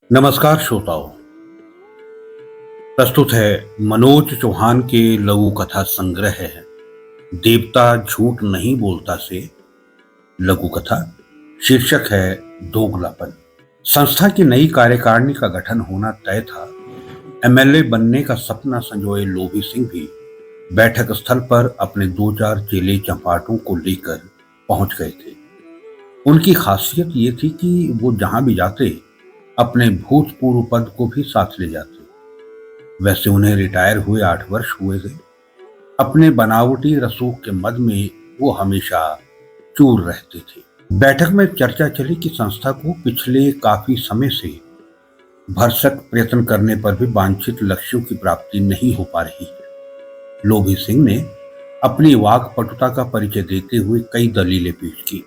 नमस्कार श्रोताओं। प्रस्तुत है मनोज चौहान के लघु कथा संग्रह है देवता झूठ नहीं बोलता से लघु कथा। शीर्षक है दोगलापन। संस्था की नई कार्यकारिणी का गठन होना तय था। एमएलए बनने का सपना संजोए लोभी सिंह भी बैठक स्थल पर अपने 2-4 चेले चंपाटों को लेकर पहुंच गए थे। उनकी खासियत ये थी कि वो जहां भी जाते अपने भूतपूर्व पद को भी साथ ले जाते। वैसे उन्हें रिटायर हुए 8 वर्ष हुए थे। अपने बनावटी रसूख के मद में वो हमेशा चूर रहते थे। बैठक में चर्चा चली कि संस्था को पिछले काफी समय से भरसक प्रयत्न करने पर भी वांछित लक्ष्यों की प्राप्ति नहीं हो पा रही है। लोभी सिंह ने अपनी वाक्पटुता का परिचय देते हुए कई दलीलें पेश की।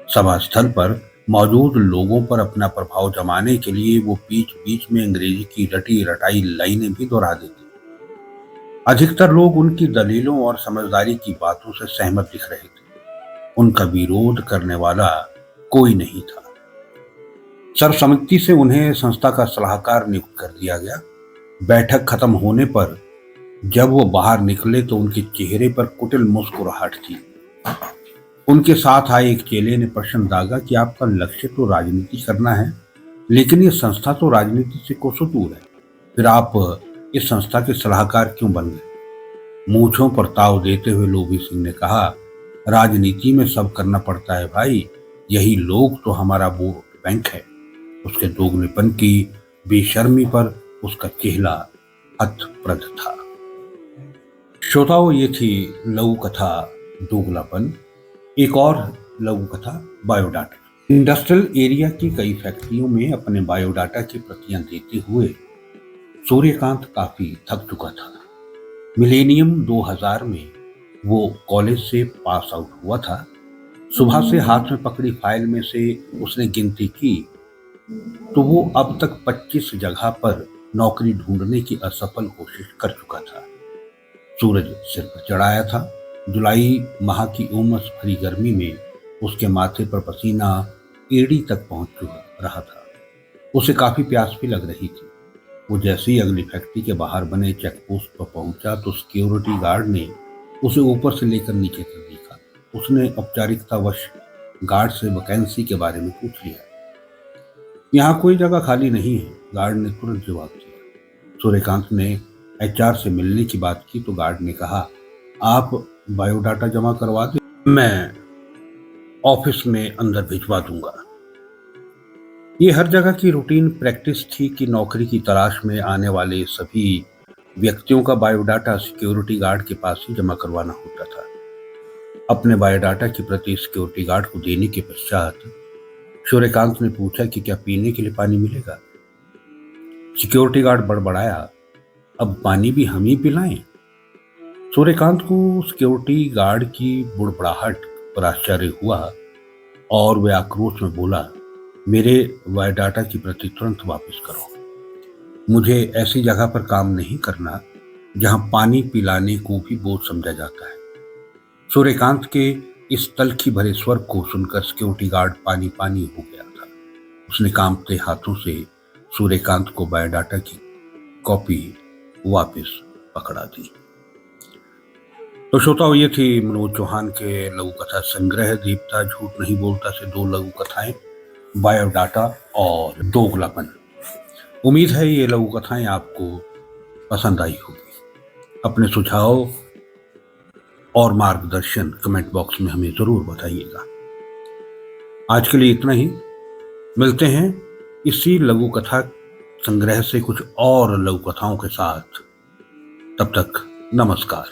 सभा स्थल पर मौजूद लोगों पर अपना प्रभाव जमाने के लिए वो बीच बीच में अंग्रेजी की रटी रटाई लाइनें भी दोहरा देते। अधिकतर लोग उनकी दलीलों और समझदारी की बातों से सहमत दिख रहे थे। उनका विरोध करने वाला कोई नहीं था। सर्वसम्मति से उन्हें संस्था का सलाहकार नियुक्त कर दिया गया। बैठक खत्म होने पर जब वो बाहर निकले तो उनके चेहरे पर कुटिल मुस्कुराहट थी। उनके साथ आए एक चेले ने प्रश्न दागा कि आपका लक्ष्य तो राजनीति करना है, लेकिन ये संस्था तो राजनीति से कोसों दूर है। फिर आप इस संस्था के सलाहकार क्यों बन गए? मूंछों पर ताव देते हुए लोभी सिंह ने कहा, राजनीति में सब करना पड़ता है भाई, यही लोग तो हमारा वोट बैंक है। उसके दोगलेपन की बेशर्मी पर उसका चेहरा हतप्रद था। श्रोताओं, ये थी लघु कथा दोगलापन। एक और लघु कथा बायोडाटा। इंडस्ट्रियल एरिया की कई फैक्ट्रियों में अपने बायोडाटा की प्रतियां देते हुए सूर्यकांत काफी थक चुका था। मिलेनियम 2000 में वो कॉलेज से पास आउट हुआ था। सुबह से हाथ में पकड़ी फाइल में से उसने गिनती की तो वो अब तक 25 जगह पर नौकरी ढूंढने की असफल कोशिश कर चुका था। सूरज सिर पर चढ़ाया था। जुलाई माह की उमस भरी गर्मी में उसके माथे पर पसीना एड़ी तक पहुंच रहा था। उसे काफी प्यास भी लग रही थी। वो जैसे ही अगली फैक्ट्री के बाहर बने चेक पोस्ट पर पहुंचा तो सिक्योरिटी गार्ड ने उसे ऊपर से लेकर नीचे तक देखा। उसने औपचारिकतावश गार्ड से वैकेंसी के बारे में पूछ लिया। यहाँ कोई जगह खाली नहीं है, गार्ड ने तुरंत जवाब दिया। सूर्यकांत ने एचआर से मिलने की बात की तो गार्ड ने कहा, आप बायोडाटा जमा करवा दे, मैं ऑफिस में अंदर भिजवा दूंगा। ये हर जगह की रूटीन प्रैक्टिस थी कि नौकरी की तलाश में आने वाले सभी व्यक्तियों का बायोडाटा सिक्योरिटी गार्ड के पास ही जमा करवाना होता था। अपने बायोडाटा की प्रति सिक्योरिटी गार्ड को देने के पश्चात सूर्यकांत ने पूछा कि क्या पीने के लिए पानी मिलेगा? सिक्योरिटी गार्ड बड़बड़ाया, अब पानी भी हम ही पिलाएं? सूर्यकांत को सिक्योरिटी गार्ड की बुड़बड़ाहट पर आश्चर्य हुआ और वह आक्रोश में बोला, मेरे बायोडाटा की प्रति तुरंत वापस करो। मुझे ऐसी जगह पर काम नहीं करना जहां पानी पिलाने को भी बोझ समझा जाता है। सूर्यकांत के इस तल्खी भरे स्वर को सुनकर सिक्योरिटी गार्ड पानी पानी हो गया था। उसने कांपते हाथों से सूर्यकांत को बायोडाटा की कॉपी वापस पकड़ा दी। तो श्रोताओं, ये थी मनोज चौहान के लघु कथा संग्रह देवता झूठ नहीं बोलता से 2 लघु कथाएं, बायोडाटा और दोगलापन। उम्मीद है ये लघु कथाएं आपको पसंद आई होगी। अपने सुझाव और मार्गदर्शन कमेंट बॉक्स में हमें जरूर बताइएगा। आज के लिए इतना ही। मिलते हैं इसी लघु कथा संग्रह से कुछ और लघु कथाओं के साथ। तब तक नमस्कार।